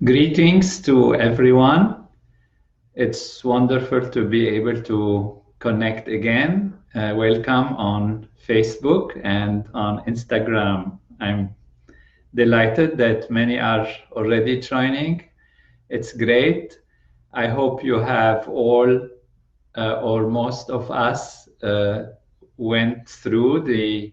Greetings to everyone. It's wonderful to be able to connect again. Welcome on Facebook and on Instagram. I'm delighted that many are already joining. It's great. I hope you have all or most of us went through the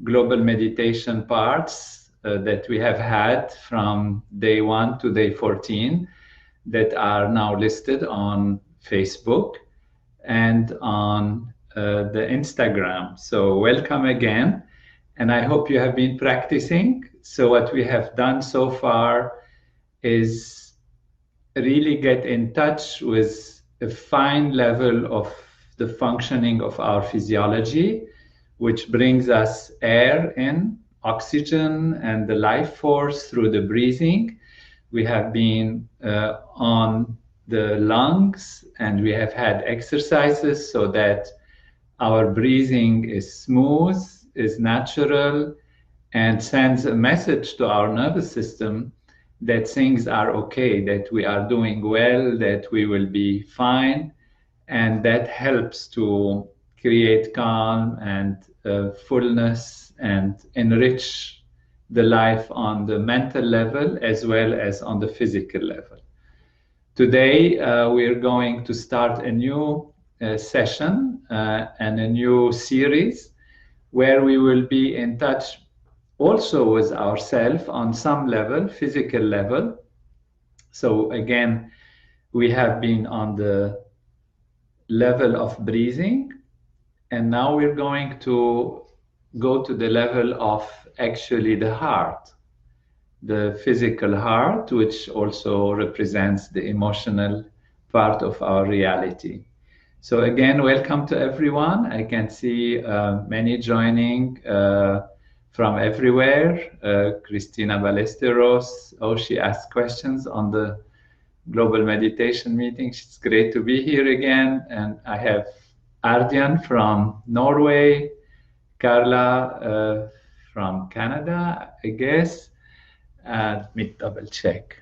global meditation parts that we have had from day 1 to day 14 that are now listed on Facebook and on the Instagram. So welcome again. And I hope you have been practicing. So what we have done so far is really get in touch with a fine level of the functioning of our physiology, which brings us air in, oxygen, and the life force through the breathing. We have been on the lungs, and we have had exercises so that our breathing is smooth, is natural, and sends a message to our nervous system that things are okay, that we are doing well, that we will be fine, and that helps to create calm and fullness and enrich the life on the mental level as well as on the physical level. Today, we're going to start a new session and a new series where we will be in touch also with ourselves on some level, physical level. So again, we have been on the level of breathing, and now we're going to go to the level of actually the heart, the physical heart, which also represents the emotional part of our reality. So again, welcome to everyone. I can see many joining from everywhere. Christina Ballesteros, she asked questions on the global meditation meeting. It's great to be here again. And I have Ardian from Norway, Carla from Canada, I guess. Let me double check.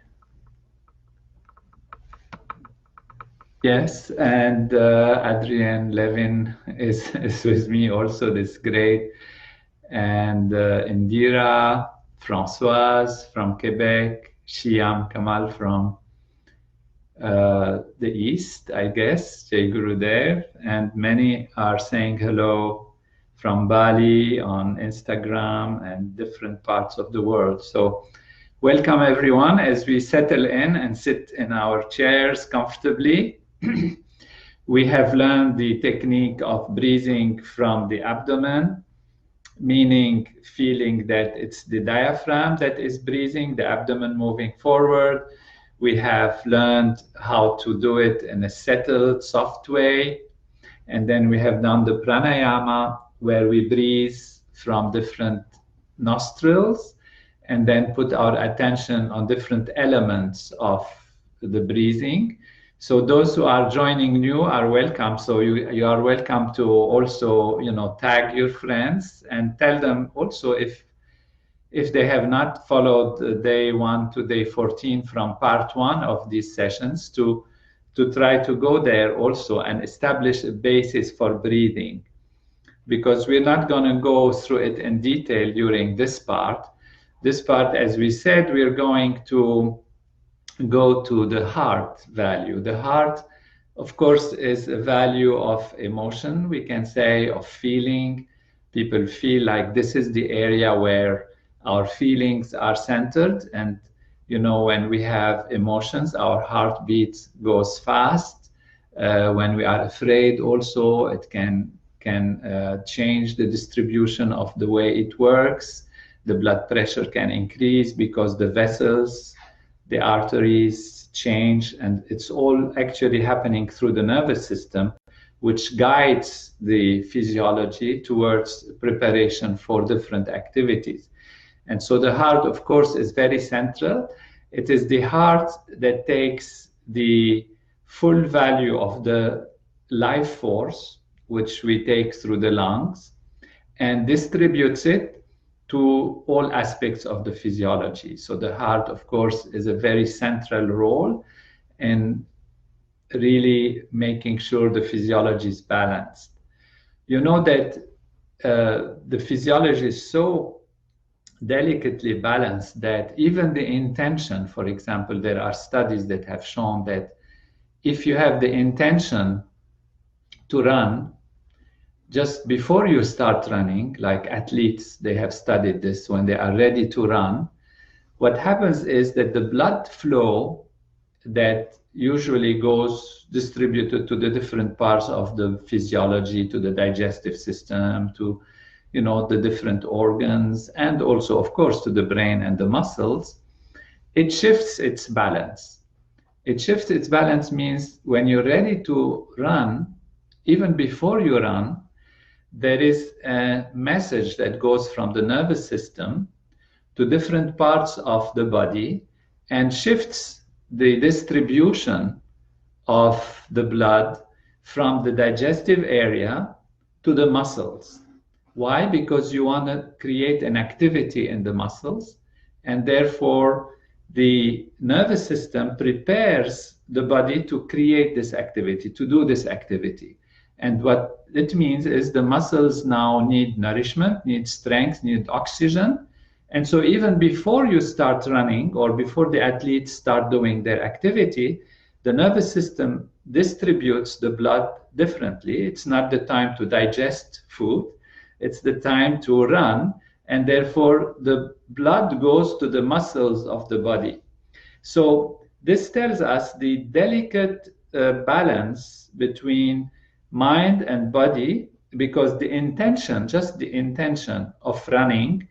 Yes, and Adrienne Levin is with me also. This is great. And Indira, Françoise from Quebec, Shyam Kamal from the East, I guess, Jai Gurudev, and many are saying hello from Bali on Instagram and different parts of the world. So welcome everyone as we settle in and sit in our chairs comfortably. We have learned the technique of breathing from the abdomen, meaning feeling that it's the diaphragm that is breathing, the abdomen moving forward. We have learned how to do it in a settled, soft way. And then we have done the pranayama, where we breathe from different nostrils and then put our attention on different elements of the breathing. So those who are joining new are welcome. So you are welcome to also, tag your friends and tell them also if they have not followed day 1 to day 14 from part 1 of these sessions to try to go there also and establish a basis for breathing. Because we're not going to go through it in detail during this part. This part, as we said, we're going to go to the heart value. The heart, of course, is a value of emotion, we can say, of feeling. People feel like this is the area where our feelings are centered. And, when we have emotions, our heartbeat goes fast. When we are afraid also, it can change the distribution of the way it works. The blood pressure can increase because the vessels, the arteries change, and it's all actually happening through the nervous system, which guides the physiology towards preparation for different activities. And so the heart, of course, is very central. It is the heart that takes the full value of the life force, which we take through the lungs, and distributes it to all aspects of the physiology. So the heart, of course, is a very central role in really making sure the physiology is balanced. You know that the physiology is so delicately balanced that even the intention, for example, there are studies that have shown that if you have the intention to run, just before you start running, like athletes, they have studied this, when they are ready to run, what happens is that the blood flow that usually goes distributed to the different parts of the physiology, to the digestive system, to the different organs, and also, of course, to the brain and the muscles, it shifts its balance. It shifts its balance means when you're ready to run, even before you run, there is a message that goes from the nervous system to different parts of the body and shifts the distribution of the blood from the digestive area to the muscles. Why? Because you want to create an activity in the muscles, and therefore the nervous system prepares the body to create this activity, to do this activity. And what it means is the muscles now need nourishment, need strength, need oxygen. And so even before you start running or before the athletes start doing their activity, the nervous system distributes the blood differently. It's not the time to digest food. It's the time to run, and therefore the blood goes to the muscles of the body. So this tells us the delicate balance between mind and body, because the intention, just the intention of running,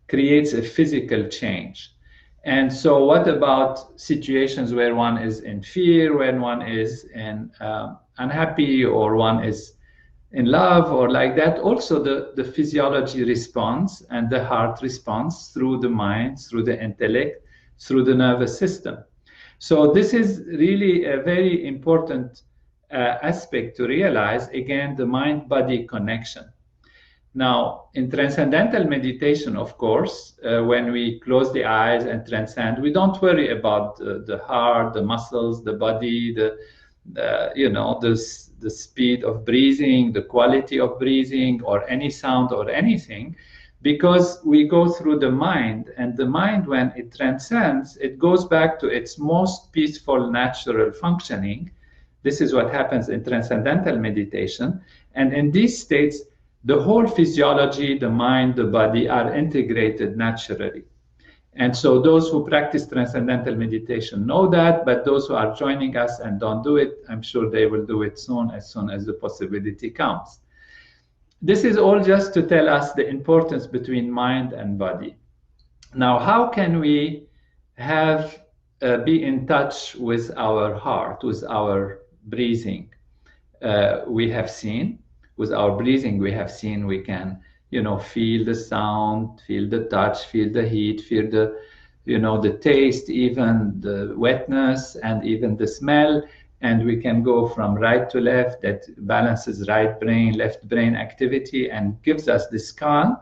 creates a physical change. And so what about situations where one is in fear, when one is in unhappy, or one is in love, or like that? Also the physiology responds, and the heart responds through the mind, through the intellect, through the nervous system. So this is really a very important aspect to realize, again, the mind-body connection. Now, in transcendental meditation, of course, when we close the eyes and transcend, we don't worry about the heart, the muscles, the body, the speed of breathing, the quality of breathing, or any sound or anything, because we go through the mind, and the mind, when it transcends, it goes back to its most peaceful, natural functioning. This is what happens in transcendental meditation. And in these states, the whole physiology, the mind, the body are integrated naturally. And so those who practice transcendental meditation know that, but those who are joining us and don't do it, I'm sure they will do it soon as the possibility comes. This is all just to tell us the importance between mind and body. Now, how can we be in touch with our heart, with our breathing? We have seen, with our breathing, we have seen we can, feel the sound, feel the touch, feel the heat, feel the taste, even the wetness, and even the smell. And we can go from right to left. That balances right brain, left brain activity, and gives us this calm.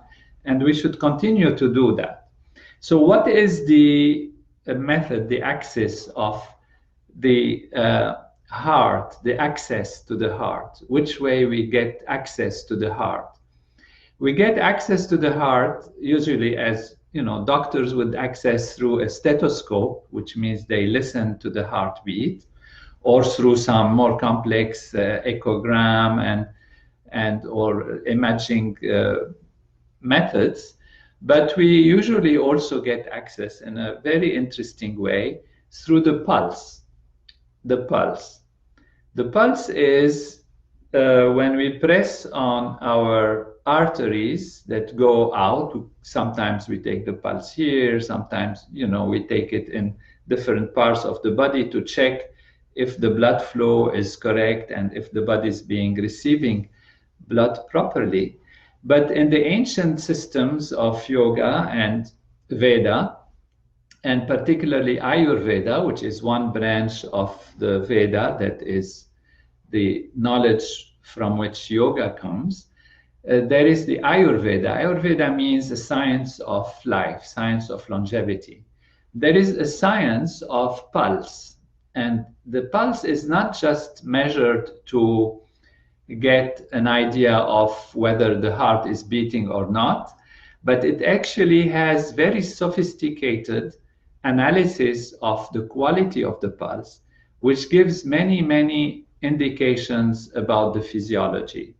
And we should continue to do that. So what is the method, the axis of the heart, the access to the heart? Which way we get access to the heart? We get access to the heart usually, as doctors would access through a stethoscope, which means they listen to the heartbeat, or through some more complex echogram or imaging methods. But we usually also get access in a very interesting way through the pulse. The pulse. The pulse is when we press on our arteries that go out. Sometimes we take the pulse here, sometimes we take it in different parts of the body to check if the blood flow is correct and if the body is receiving blood properly. But in the ancient systems of yoga and Veda, and particularly Ayurveda, which is one branch of the Veda, that is the knowledge from which yoga comes, there is the Ayurveda. Ayurveda means the science of life, science of longevity. There is a science of pulse, and the pulse is not just measured to get an idea of whether the heart is beating or not, but it actually has very sophisticated analysis of the quality of the pulse, which gives many, many indications about the physiology.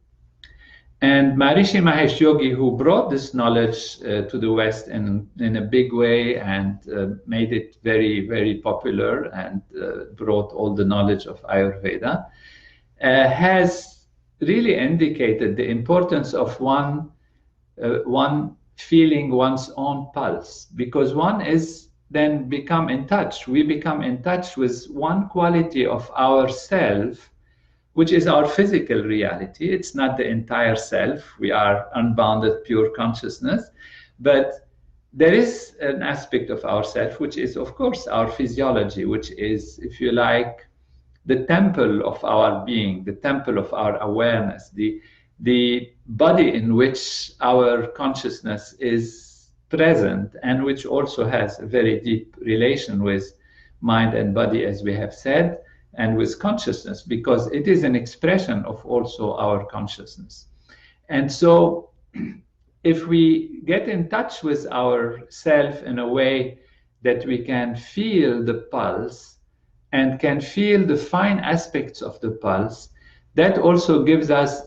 And Maharishi Mahesh Yogi, who brought this knowledge to the West in a big way and made it very, very popular and brought all the knowledge of Ayurveda, has really indicated the importance of one feeling one's own pulse, because one is then become in touch. We become in touch with one quality of ourself, which is our physical reality. It's not the entire self. We are unbounded, pure consciousness. But there is an aspect of ourself, which is, of course, our physiology, which is, if you like, the temple of our being, the temple of our awareness, the body in which our consciousness is present, and which also has a very deep relation with mind and body, as we have said, and with consciousness, because it is an expression of also our consciousness. And so if we get in touch with ourself in a way that we can feel the pulse and can feel the fine aspects of the pulse, that also gives us,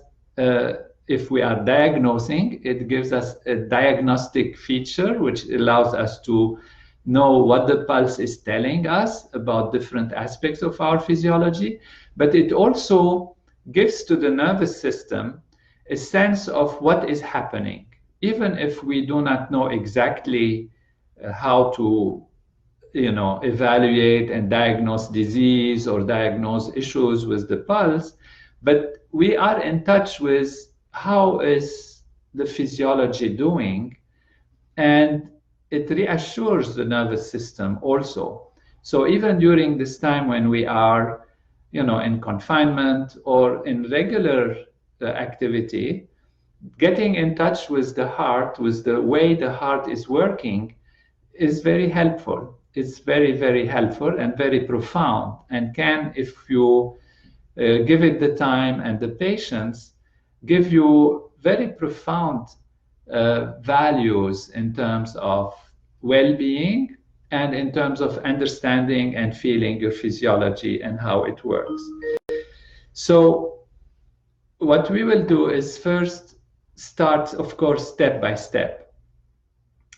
if we are diagnosing, it gives us a diagnostic feature which allows us to know what the pulse is telling us about different aspects of our physiology, but it also gives to the nervous system a sense of what is happening. Even if we do not know exactly how to evaluate and diagnose disease or diagnose issues with the pulse, but we are in touch with how is the physiology doing, and it reassures the nervous system also. So even during this time when we are, in confinement or in regular activity, getting in touch with the heart, with the way the heart is working, is very helpful. It's very, very helpful and very profound, and can, if you give it the time and the patience, give you very profound values in terms of well-being and in terms of understanding and feeling your physiology and how it works. So what we will do is first start, of course, step by step.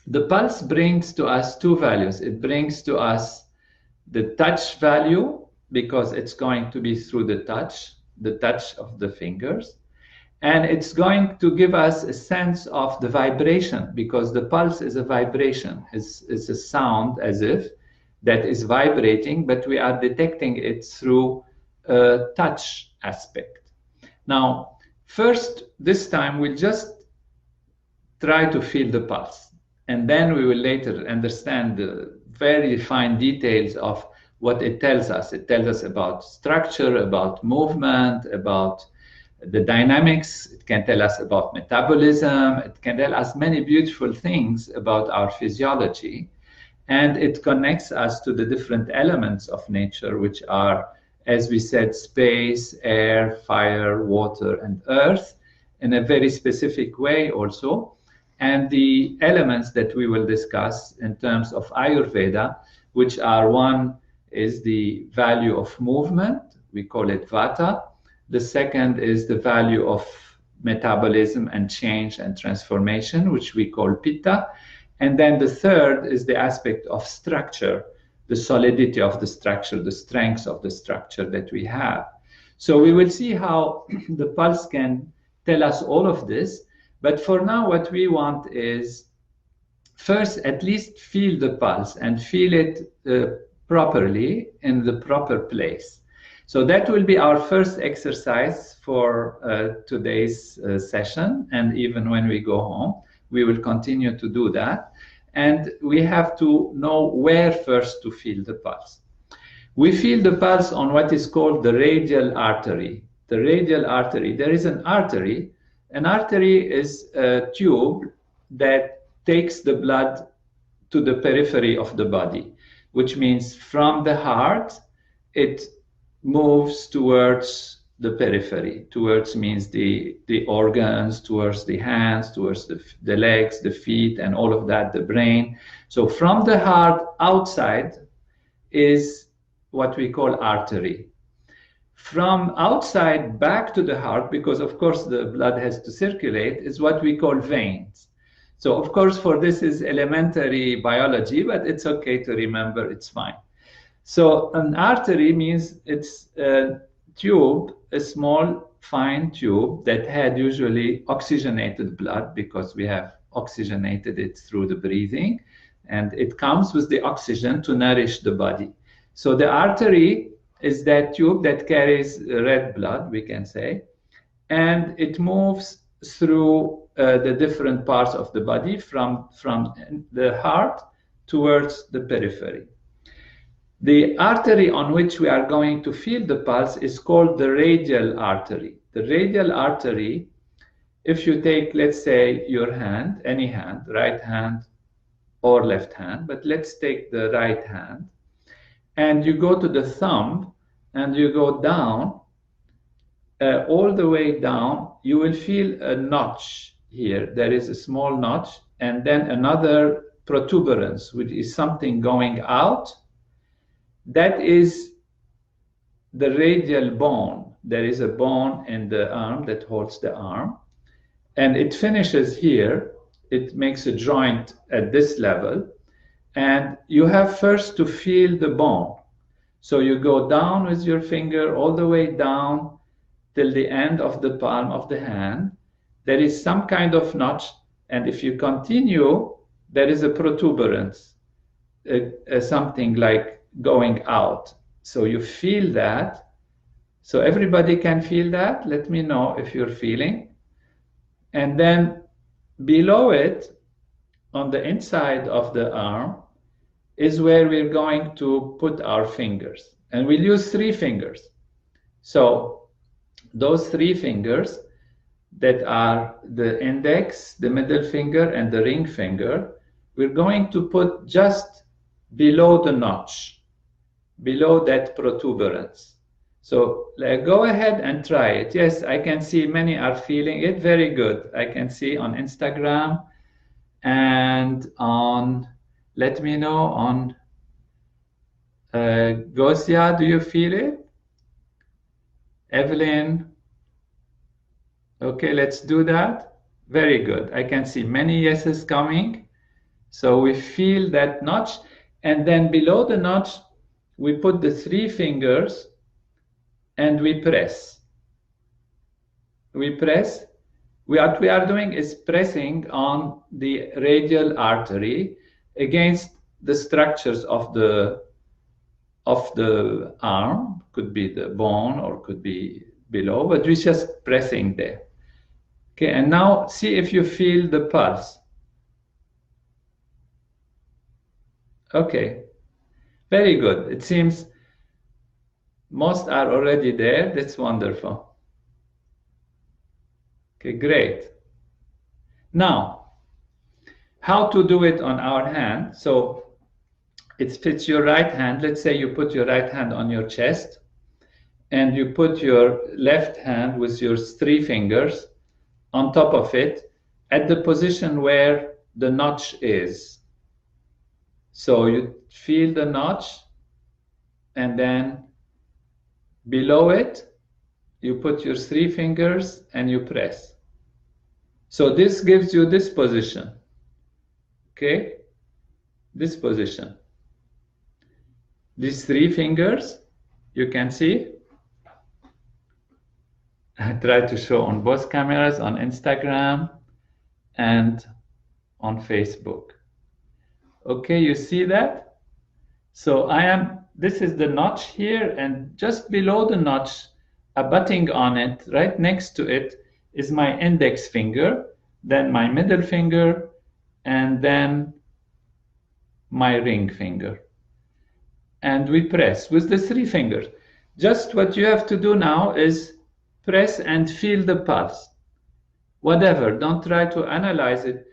The pulse brings to us two values. It brings to us the touch value, because it's going to be through the touch of the fingers. And it's going to give us a sense of the vibration, because the pulse is a vibration. It's a sound as if that is vibrating, but we are detecting it through a touch aspect. Now, first, this time, we'll just try to feel the pulse. And then we will later understand the very fine details of what it tells us. It tells us about structure, about movement, about the dynamics. It can tell us about metabolism. It can tell us many beautiful things about our physiology. And it connects us to the different elements of nature, which are, as we said, space, air, fire, water, and earth, in a very specific way also. And the elements that we will discuss in terms of Ayurveda, which are, one is the value of movement. We call it Vata. The second is the value of metabolism and change and transformation, which we call Pitta. And then the third is the aspect of structure, the solidity of the structure, the strength of the structure that we have. So we will see how the pulse can tell us all of this. But for now, what we want is first at least feel the pulse and feel it properly in the proper place. So that will be our first exercise for today's session. And even when we go home, we will continue to do that. And we have to know where first to feel the pulse. We feel the pulse on what is called the radial artery. The radial artery, there is an artery An artery is a tube that takes the blood to the periphery of the body, which means from the heart, it moves towards the periphery. Towards means the organs, towards the hands, towards the legs, the feet, and all of that, the brain. So from the heart outside is what we call artery. From outside back to the heart, because of course the blood has to circulate, is what we call veins. So of course for this is elementary biology, but it's okay to remember, it's fine. So an artery means it's a tube, a small fine tube that had usually oxygenated blood, because we have oxygenated it through the breathing, and it comes with the oxygen to nourish the body. So the artery is that tube that carries red blood, we can say, and it moves through the different parts of the body from the heart towards the periphery. The artery on which we are going to feel the pulse is called the radial artery. The radial artery, if you take, let's say, your hand, any hand, right hand or left hand, but let's take the right hand, and you go to the thumb and you go down, all the way down, you will feel a notch here. There is a small notch, and then another protuberance, which is something going out. That is the radial bone. There is a bone in the arm that holds the arm, and it finishes here. It makes a joint at this level, and you have first to feel the bone. So you go down with your finger all the way down till the end of the palm of the hand. There is some kind of notch, and if you continue, there is a protuberance, something like going out. So you feel that. So everybody can feel that. Let me know if you're feeling. And then below it, on the inside of the arm, is where we're going to put our fingers. And we'll use 3 fingers. So those 3 fingers that are the index, the middle finger, and the ring finger, we're going to put just below the notch, below that protuberance. So go ahead and try it. Yes, I can see many are feeling it. Very good. I can see on Instagram and on, let me know, on Gosia, do you feel it? Evelyn? Okay, let's do that. Very good. I can see many yeses coming. So we feel that notch. And then below the notch, we put the 3 fingers and we press. We press. What we are doing is pressing on the radial artery against the structures of the arm. Could be the bone or could be below, but we're just pressing there. Okay, and now see if you feel the pulse. Okay, very good. It seems most are already there. That's wonderful. Okay, great. Now, how to do it on our hand? So it fits your right hand. Let's say you put your right hand on your chest and you put your left hand with your 3 fingers on top of it at the position where the notch is. So you feel the notch, and then below it, you put your 3 fingers and you press. So this gives you this position, okay? This position. These 3 fingers, you can see. I try to show on both cameras, on Instagram and on Facebook. Okay, you see that? So this is the notch here, and just below the notch, abutting on it, right next to it, is my index finger, then my middle finger, and then my ring finger. And we press with the 3 fingers. Just what you have to do now is press and feel the pulse. whatever. Don't try to analyze it.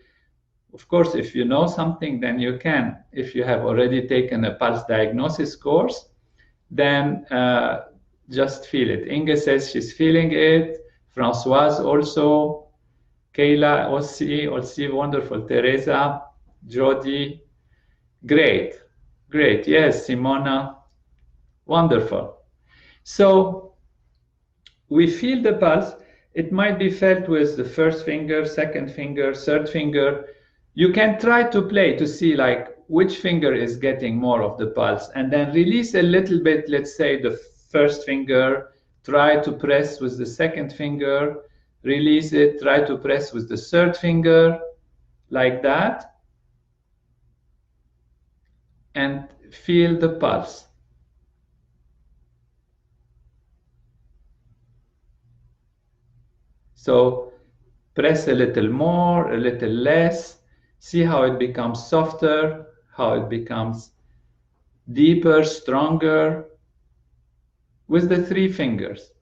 Of course, if you know something, then you can. If you have already taken a pulse diagnosis course, then just feel it. Inge says she's feeling it. Françoise also. Kayla also wonderful. Teresa, Jody, great. Yes, Simona, wonderful. So we feel the pulse. It might be felt with the first finger, second finger, third finger. You can try to play to see like which finger is getting more of the pulse, and then release a little bit, let's say the first finger, try to press with the second finger, release it, try to press with the third finger, like that, and feel the pulse. So press a little more, a little less, see how it becomes softer, how it becomes deeper, stronger, with the three fingers.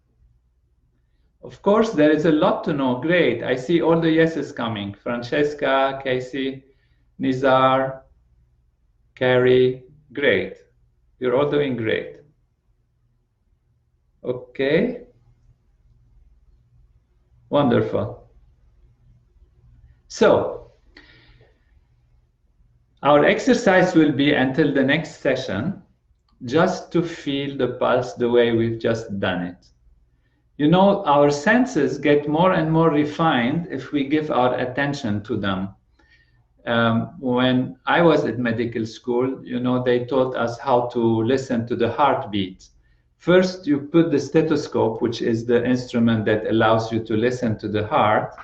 Of course, there is a lot to know. Great. I see all the yeses coming. Francesca, Casey, Nizar, Carrie. Great. You're all doing great. Okay. Wonderful. So, our exercise will be until the next session, just to feel the pulse the way we've just done it. You know, our senses get more and more refined if we give our attention to them. When I was at medical school, you know, they taught us how to listen to the heartbeat. First, you put the stethoscope, which is the instrument that allows you to listen to the heart,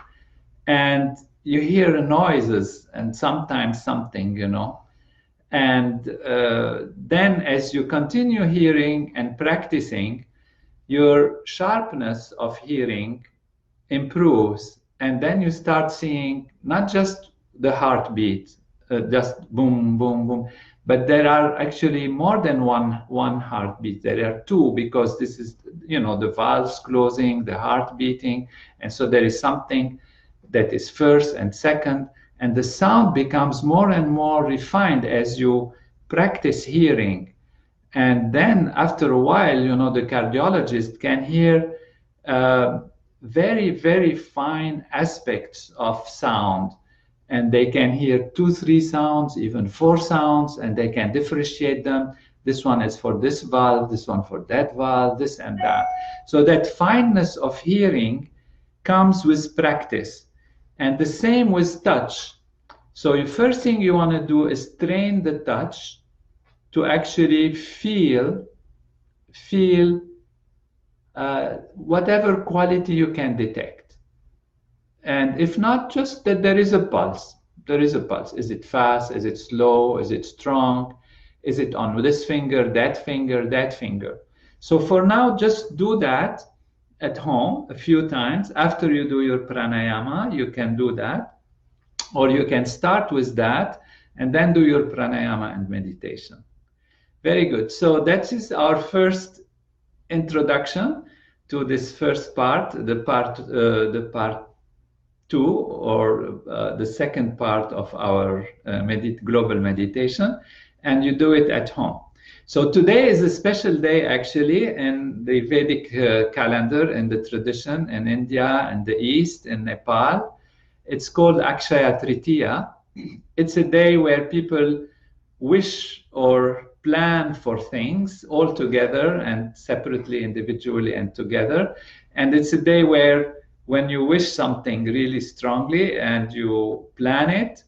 and you hear noises and sometimes something, you know. And then as you continue hearing and practicing, your sharpness of hearing improves, and then you start seeing not just the heartbeat, just boom, boom, boom, but there are actually more than one heartbeat. There are two, because this is, you know, the valves closing, the heart beating, and so there is something that is first and second, and the sound becomes more and more refined as you practice hearing. And then after a while, you know, the cardiologist can hear very, very fine aspects of sound. And they can hear 2, 3 sounds, even 4 sounds, and they can differentiate them. This one is for this valve, this one for that valve, this and that. So that fineness of hearing comes with practice. And the same with touch. So the first thing you want to do is train the touch to actually feel whatever quality you can detect. And if not, just that there is a pulse. There is a pulse. Is it fast? Is it slow? Is it strong? Is it on this finger, that finger, that finger? So for now, just do that at home a few times. After you do your pranayama, you can do that. Or you can start with that and then do your pranayama and meditation. Very good. So that is our first introduction to this first part, the part 2, or the second part of our global meditation, and you do it at home. So today is a special day, actually, in the Vedic calendar, in the tradition in India and the East, in Nepal. It's called Akshaya Tritiya. It's a day where people wish or plan for things all together and separately, individually, and together. And it's a day where when you wish something really strongly and you plan it,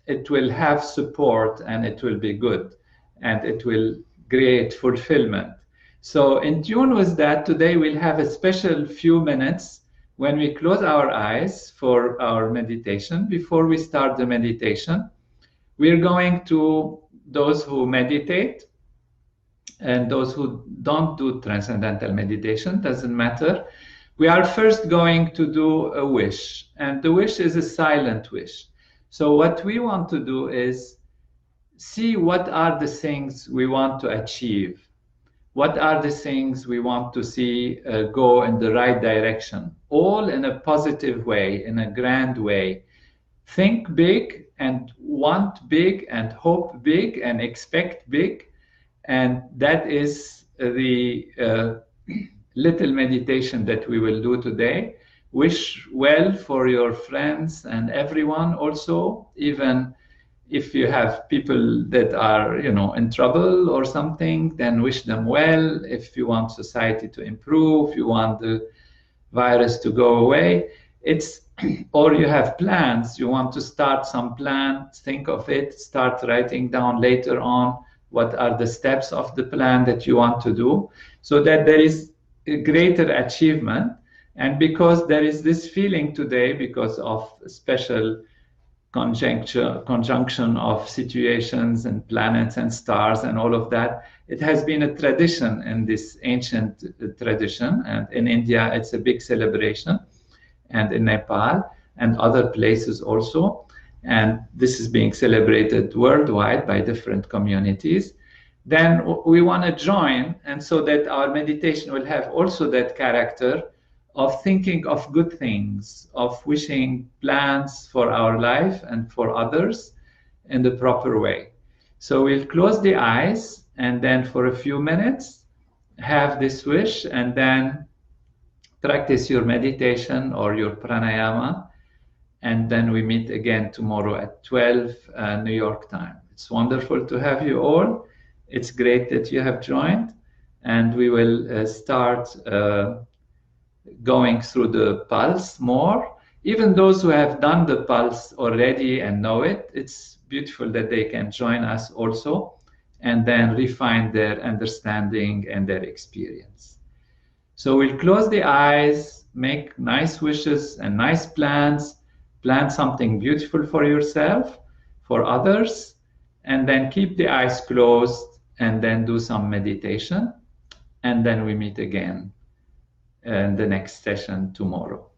it will have support and it will be good and it will create fulfillment. So in tune with that, today we'll have a special few minutes when we close our eyes for our meditation. Before we start the meditation, we're going to, those who meditate and those who don't do transcendental meditation, doesn't matter. We are first going to do a wish, and the wish is a silent wish. So what we want to do is see what are the things we want to achieve. What are the things we want to see go in the right direction, all in a positive way, in a grand way. Think big and want big and hope big and expect big. And that is the little meditation that we will do today. Wish well for your friends and everyone also, even if you have people that are, in trouble or something, then wish them well. If you want society to improve, you want the virus to go away, or you have plans, you want to start some plan, think of it, start writing down later on what are the steps of the plan that you want to do, so that there is a greater achievement. And because there is this feeling today, because of special conjunction of situations and planets and stars and all of that, it has been a tradition in this ancient tradition. And in India, it's a big celebration, and in Nepal and other places also. And this is being celebrated worldwide by different communities. Then we want to join, and so that our meditation will have also that character of thinking of good things, of wishing plans for our life and for others in the proper way. So we'll close the eyes, and then for a few minutes, have this wish, and then practice your meditation or your pranayama. And then we meet again tomorrow at 12 New York time. It's wonderful to have you all. It's great that you have joined, and we will start going through the pulse more. Even those who have done the pulse already and know it, it's beautiful that they can join us also, and then refine their understanding and their experience. So we'll close the eyes, make nice wishes and nice plans, plan something beautiful for yourself, for others, and then keep the eyes closed, and then do some meditation, and then we meet again in the next session tomorrow.